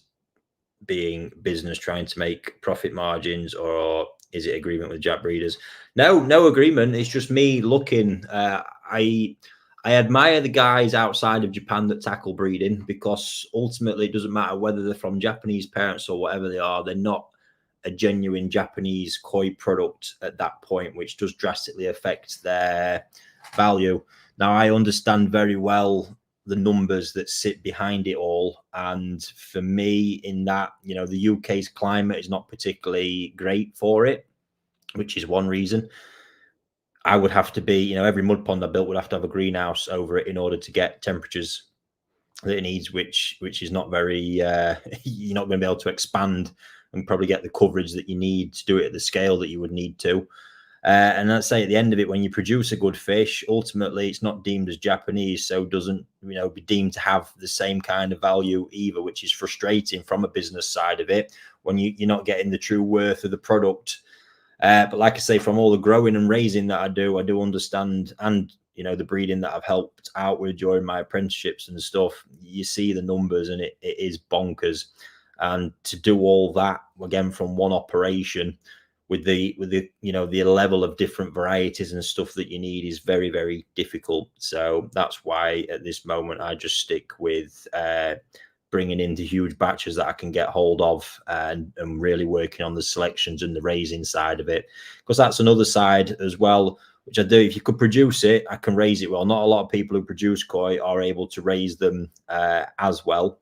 being business trying to make profit margins, or is it agreement with Jack breeders? No agreement. It's just me looking. I admire the guys outside of Japan that tackle breeding, because ultimately it doesn't matter whether they're from Japanese parents or whatever they are. They're not a genuine Japanese koi product at that point, which does drastically affect their value. Now, I understand very well the numbers that sit behind it all. And for me, in that, the UK's climate is not particularly great for it, which is one reason. I would have to be, every mud pond I built would have to have a greenhouse over it in order to get temperatures that it needs, which is not very, you're not going to be able to expand and probably get the coverage that you need to do it at the scale that you would need to. And let's say at the end of it, when you produce a good fish, ultimately it's not deemed as Japanese, so doesn't be deemed to have the same kind of value either, which is frustrating from a business side of it when you're not getting the true worth of the product. But like I say, from all the growing and raising that I do understand, and the breeding that I've helped out with during my apprenticeships and stuff, you see the numbers and it is bonkers. And to do all that again from one operation with the the level of different varieties and stuff that you need is very, very difficult. So that's why at this moment I just stick with bringing in the huge batches that I can get hold of, and really working on the selections and the raising side of it, because that's another side as well, which I do. If you could produce it, I can raise it well. Not a lot of people who produce koi are able to raise them as well.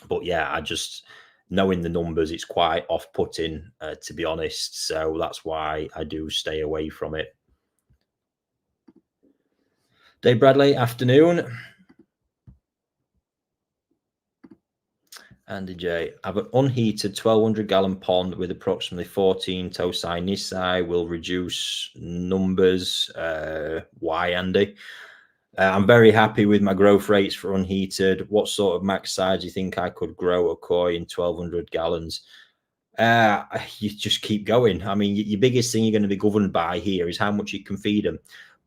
But yeah, I just, knowing the numbers, it's quite off-putting, to be honest. So that's why I do stay away from it. Dave Bradley, afternoon. Andy J. I have an unheated 1,200-gallon pond with approximately 14 Tosai Nisai. Will reduce numbers. Why, Andy? I'm very happy with my growth rates for unheated. What sort of max size do you think I could grow a koi in 1,200 gallons? You just keep going. I mean, your biggest thing you're going to be governed by here is how much you can feed them.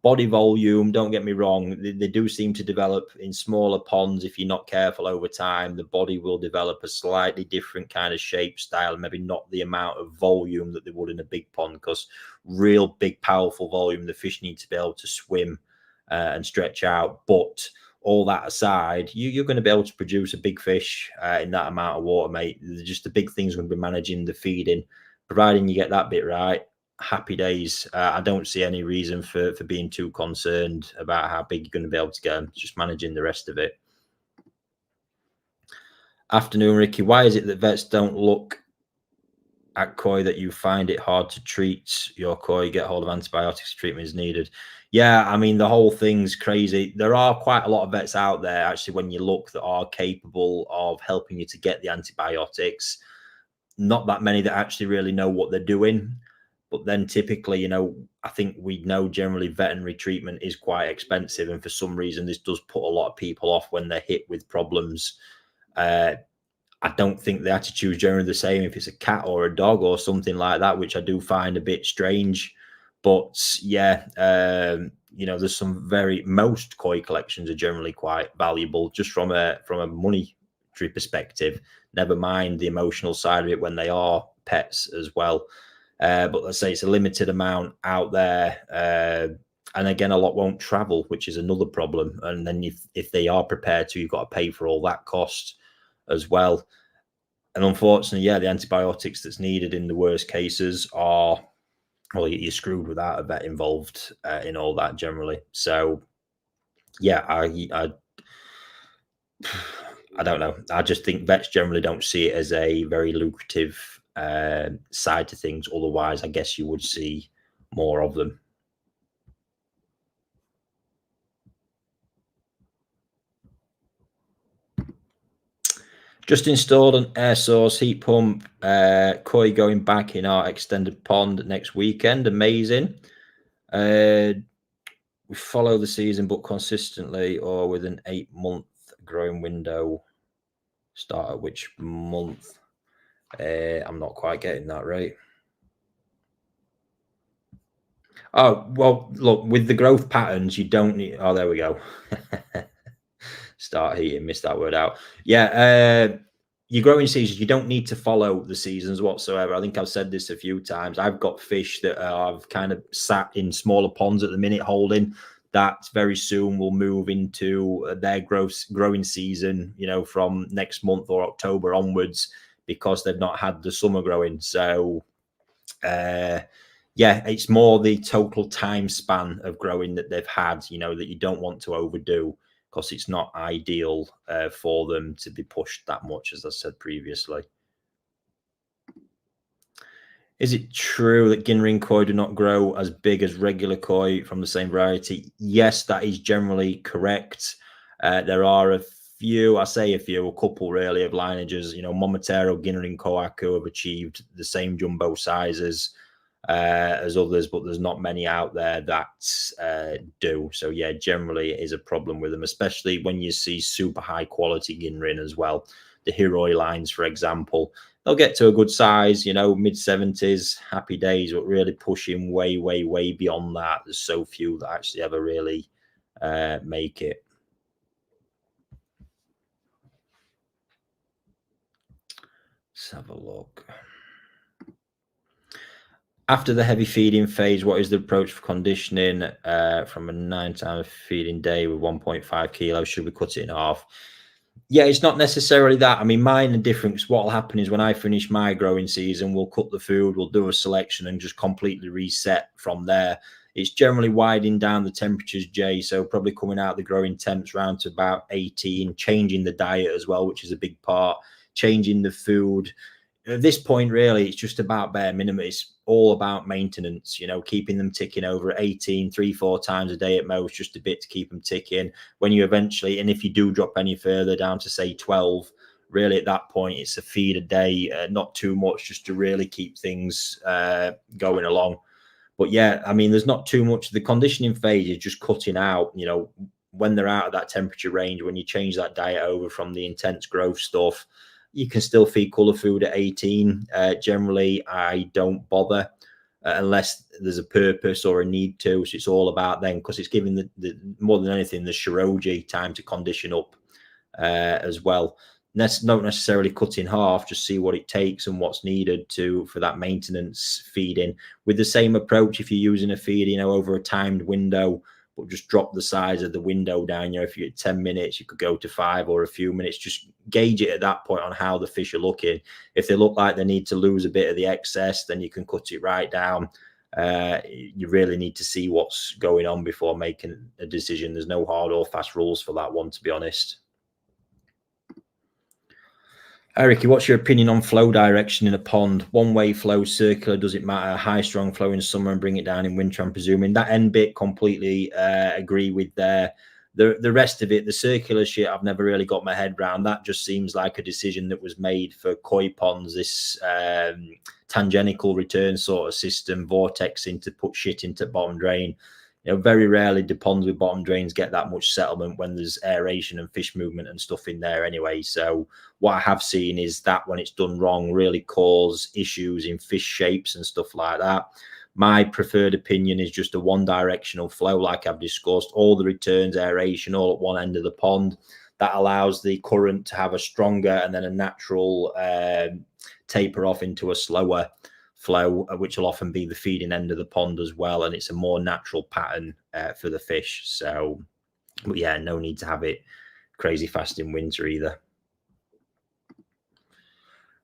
Body volume, don't get me wrong, they do seem to develop in smaller ponds. If you're not careful over time, the body will develop a slightly different kind of shape, style, and maybe not the amount of volume that they would in a big pond, because real big, powerful volume, the fish need to be able to swim and stretch out. But all that aside, you're going to be able to produce a big fish in that amount of water, mate. Just the big thing's going to be managing the feeding. Providing you get that bit right, happy days. I don't see any reason for being too concerned about how big you're going to be able to get them. Just managing the rest of it. Afternoon, Ricky. Why is it that vets don't look at koi that you find it hard to treat your koi, get hold of antibiotics treatment is needed? Yeah, I mean, the whole thing's crazy. There are quite a lot of vets out there, actually, when you look, that are capable of helping you to get the antibiotics. Not that many that actually really know what they're doing. But then typically, I think we know generally veterinary treatment is quite expensive. And for some reason, this does put a lot of people off when they're hit with problems. I don't think the attitude is generally the same if it's a cat or a dog or something like that, which I do find a bit strange. But yeah, there's some most koi collections are generally quite valuable just from a monetary perspective. Never mind the emotional side of it when they are pets as well. But let's say it's a limited amount out there. And again, a lot won't travel, which is another problem. And then if they are prepared to, you've got to pay for all that cost as well. And unfortunately, yeah, the antibiotics that's needed in the worst cases are, well, you're screwed without a vet involved in all that generally. So, yeah, I don't know. I just think vets generally don't see it as a very lucrative side to things. Otherwise, I guess you would see more of them. Just installed an air source heat pump, koi going back in our extended pond next weekend. Amazing. We follow the season, but consistently or with an 8-month growing window. Start at which month? I'm not quite getting that right. Oh, well, look, with the growth patterns, you don't need. Oh, there we go. Start heating, missed that word out. Yeah, your growing seasons, you don't need to follow the seasons whatsoever. I think I've said this a few times. I've got fish that I've kind of sat in smaller ponds at the minute holding that very soon will move into their growing season, you know, from next month or October onwards, because they've not had the summer growing. So, yeah, it's more the total time span of growing that they've had, you know, that you don't want to overdo, because it's not ideal for them to be pushed that much, as I said previously. Is it true that Ginring koi do not grow as big as regular koi from the same variety? Yes, that is generally correct. There are a few, I say a few, a couple really of lineages. You know, Momotaro, Ginring, Kohaku have achieved the same jumbo sizes as others, but there's not many out there that do. So yeah, generally it is a problem with them, especially when you see super high quality Ginrin as well. The Hiroi lines, for example, they'll get to a good size, you know, mid-70s, happy days, but really pushing way, way, way beyond that. There's so few that actually ever really make it. Let's have a look. After the heavy feeding phase, what is the approach for conditioning from a 9-time feeding day with 1.5 kilos? Should we cut it in half? Yeah, it's not necessarily that. I mean, mine are different. What will happen is when I finish my growing season, we'll cut the food, we'll do a selection and just completely reset from there. It's generally winding down the temperatures, Jay. So probably coming out the growing temps round to about 18, changing the diet as well, which is a big part, changing the food. At this point, really, it's just about bare minimum. It's all about maintenance, you know, keeping them ticking over at 18, 3-4 times a day at most, just a bit to keep them ticking. When you eventually, and if you do drop any further down to say 12, really at that point, it's a feed a day, not too much, just to really keep things going along. But yeah, I mean, there's not too much. The conditioning phase is just cutting out, you know, when they're out of that temperature range, when you change that diet over from the intense growth stuff, you can still feed colour food at 18. Generally, I don't bother unless there's a purpose or a need to. So it's all about then, because it's giving the more than anything, the Shiroji time to condition up as well. Not necessarily cut in half, just see what it takes and what's needed for that maintenance feeding. With the same approach, if you're using a feed, you know, over a timed window, but just drop the size of the window down. You know, if you're at 10 minutes, you could go to 5 or a few minutes. Just gauge it at that point on how the fish are looking. If they look like they need to lose a bit of the excess, then you can cut it right down. You really need to see what's going on before making a decision. There's no hard or fast rules for that one, to be honest. Ricky, what's your opinion on flow direction in a pond? One-way flow, circular, does it matter? High, strong flow in summer and bring it down in winter, I'm presuming. That end bit, completely agree with there. The rest of it, the circular shit, I've never really got my head around. That just seems like a decision that was made for koi ponds, this tangential return sort of system, vortexing to put shit into bottom drain. You know, very rarely do ponds with bottom drains get that much settlement when there's aeration and fish movement and stuff in there anyway. So what I have seen is that when it's done wrong, really cause issues in fish shapes and stuff like that. My preferred opinion is just a one-directional flow, like I've discussed, all the returns, aeration, all at one end of the pond. That allows the current to have a stronger and then a natural taper off into a slower flow, which will often be the feeding end of the pond as well, and it's a more natural pattern for the fish. So, but yeah, no need to have it crazy fast in winter either.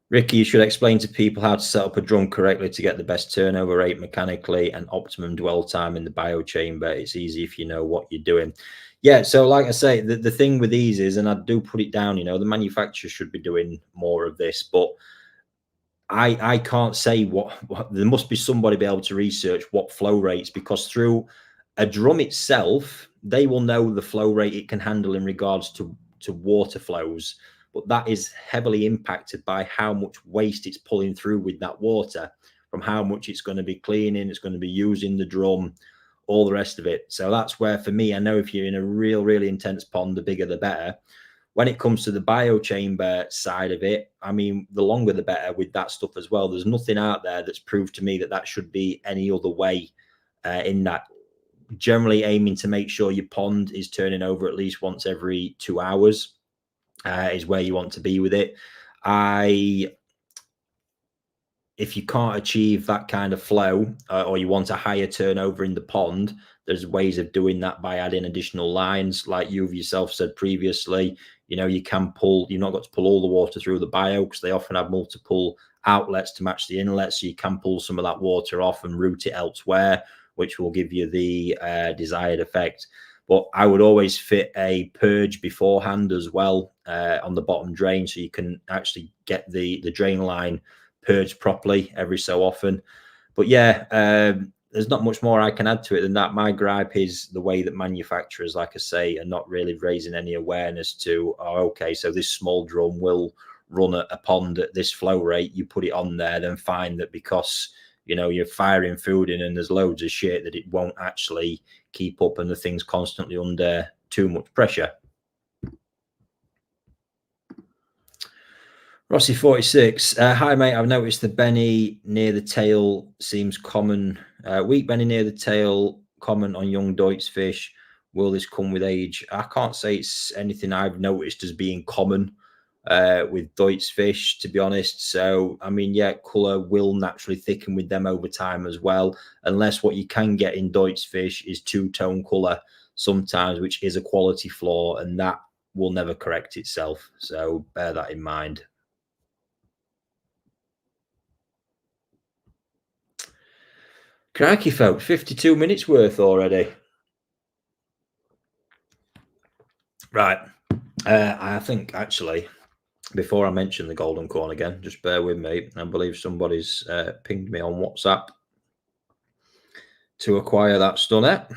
Ricky, you should explain to people how to set up a drum correctly to get the best turnover rate mechanically and optimum dwell time in the biochamber. It's easy if you know what you're doing. Yeah, so like I say, the thing with these is, and I do put it down, you know, the manufacturer should be doing more of this, but I can't say what there must be somebody be able to research what flow rates, because through a drum itself, they will know the flow rate it can handle in regards to water flows, but that is heavily impacted by how much waste it's pulling through with that water, from how much it's going to be cleaning, it's going to be using the drum, all the rest of it. So that's where, for me, I know if you're in a really intense pond, the bigger the better. When it comes to the biochamber side of it, I mean, the longer the better with that stuff as well. There's nothing out there that's proved to me that that should be any other way in that. Generally aiming to make sure your pond is turning over at least once every 2 hours is where you want to be with it. If you can't achieve that kind of flow, or you want a higher turnover in the pond, there's ways of doing that by adding additional lines. Like you've yourself said previously, you know, you can pull, you've not got to pull all the water through the bio, because they often have multiple outlets to match the inlets. So you can pull some of that water off and route it elsewhere, which will give you the desired effect. But I would always fit a purge beforehand as well on the bottom drain, so you can actually get the drain line purged properly every so often. But yeah, there's not much more I can add to it than that. My gripe is the way that manufacturers, like I say, are not really raising any awareness to, oh, okay, so this small drum will run a pond at this flow rate. You put it on there, then find that because, you know, you're firing food in and there's loads of shit, that it won't actually keep up and the thing's constantly under too much pressure. Rossi 46. Hi, mate. I've noticed the Benny near the tail seems common. Weak Benny near the tail, common on young Deutz fish. Will this come with age? I can't say it's anything I've noticed as being common with Deutz fish, to be honest. So, I mean, yeah, colour will naturally thicken with them over time as well, unless what you can get in Deutz fish is two-tone colour sometimes, which is a quality flaw, and that will never correct itself. So bear that in mind. Crikey, folks, 52 minutes worth already. Right. I think, actually, before I mention the golden corn again, just bear with me. I believe somebody's pinged me on WhatsApp to acquire that stunner.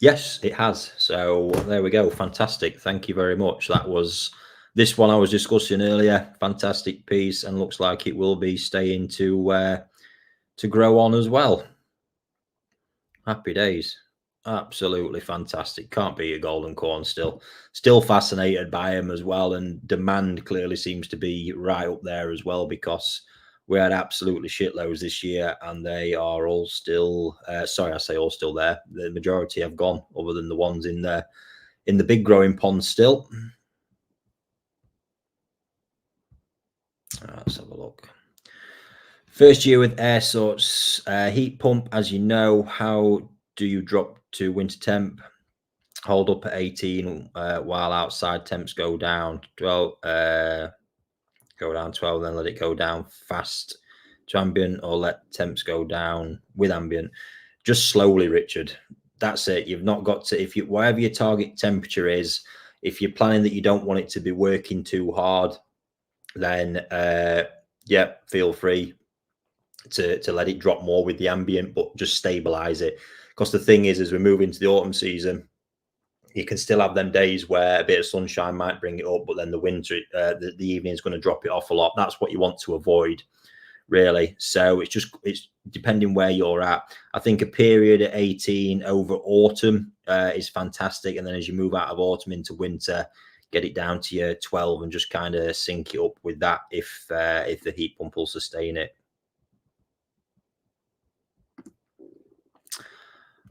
Yes, it has. So there we go. Fantastic. Thank you very much. That was this one I was discussing earlier. Fantastic piece, and looks like it will be staying to grow on as well. Happy days. Absolutely fantastic. Can't beat a golden corn still. Still fascinated by him as well. And demand clearly seems to be right up there as well, because we had absolutely shitloads this year and they are all still, sorry, I say all still there. The majority have gone, other than the ones in the big growing ponds still. Let's have a look. First year with air sorts, heat pump, as you know. How do you drop to winter temp? Hold up at 18 while outside temps go down 12, go down 12, then let it go down fast to ambient, or let temps go down with ambient. Just slowly, Richard. That's it. You've not got to, if you, whatever your target temperature is, if you're planning that you don't want it to be working too hard, then yeah, feel free to let it drop more with the ambient, but just stabilize it. Because the thing is, as we move into the autumn season, you can still have them days where a bit of sunshine might bring it up, but then the winter, the evening is going to drop it off a lot. That's what you want to avoid, really. So it's depending where you're at. I think a period at 18 over autumn is fantastic, and then as you move out of autumn into winter, get it down to your 12 and just kind of sync it up with that if the heat pump will sustain it.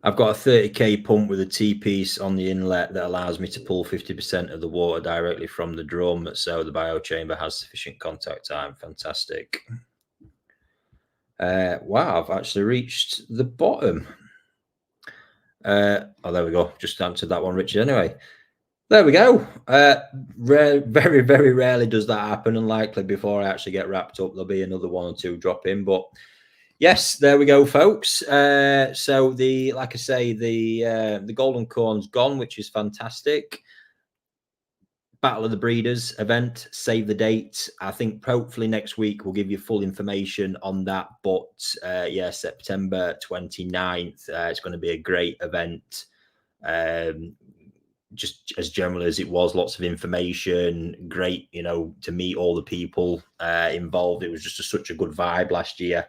I've got a 30k pump with a T-piece on the inlet that allows me to pull 50% of the water directly from the drum, so the biochamber has sufficient contact time. Fantastic. Wow, I've actually reached the bottom. Oh, there we go. Just answered that one, Richard. Anyway, there we go. Very, very rarely does that happen, and likely before I actually get wrapped up, there'll be another one or two drop in, but yes, there we go, folks. So like I say, the golden corn's gone, which is fantastic. Battle of the Breeders event, save the date. I think hopefully next week we'll give you full information on that. But yeah, September 29th, it's going to be a great event. Just as general as it was, lots of information, great, you know, to meet all the people involved. It was just such a good vibe last year,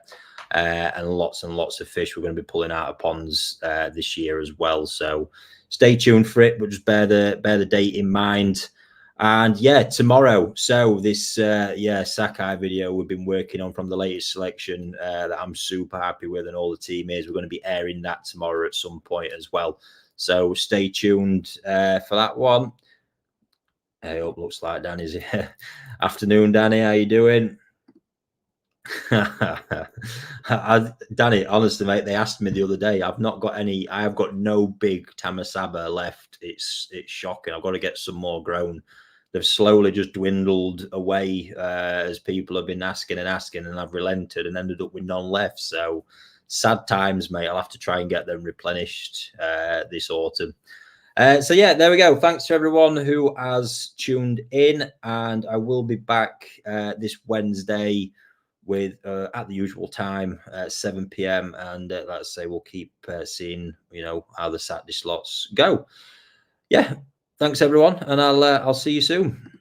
and lots of fish we're going to be pulling out of ponds this year as well. So stay tuned for it, but just bear the date in mind. And yeah, tomorrow. So this yeah, Sakai video we've been working on from the latest selection that I'm super happy with, and all the team is. We're going to be airing that tomorrow at some point as well. So stay tuned for that one. I hope looks like Danny's here. Afternoon, Danny. How you doing? Danny, honestly, mate, they asked me the other day. I've not got any. I have got no big Tamasaba left. It's shocking. I've got to get some more grown. They've slowly just dwindled away as people have been asking, and I've relented and ended up with none left. So sad times, mate. I'll have to try and get them replenished this autumn. So yeah, there we go. Thanks to everyone who has tuned in, and I will be back this Wednesday with at the usual time, 7 p.m. And let's say we'll keep seeing, you know, how the Saturday slots go. Yeah, thanks everyone, and I'll see you soon.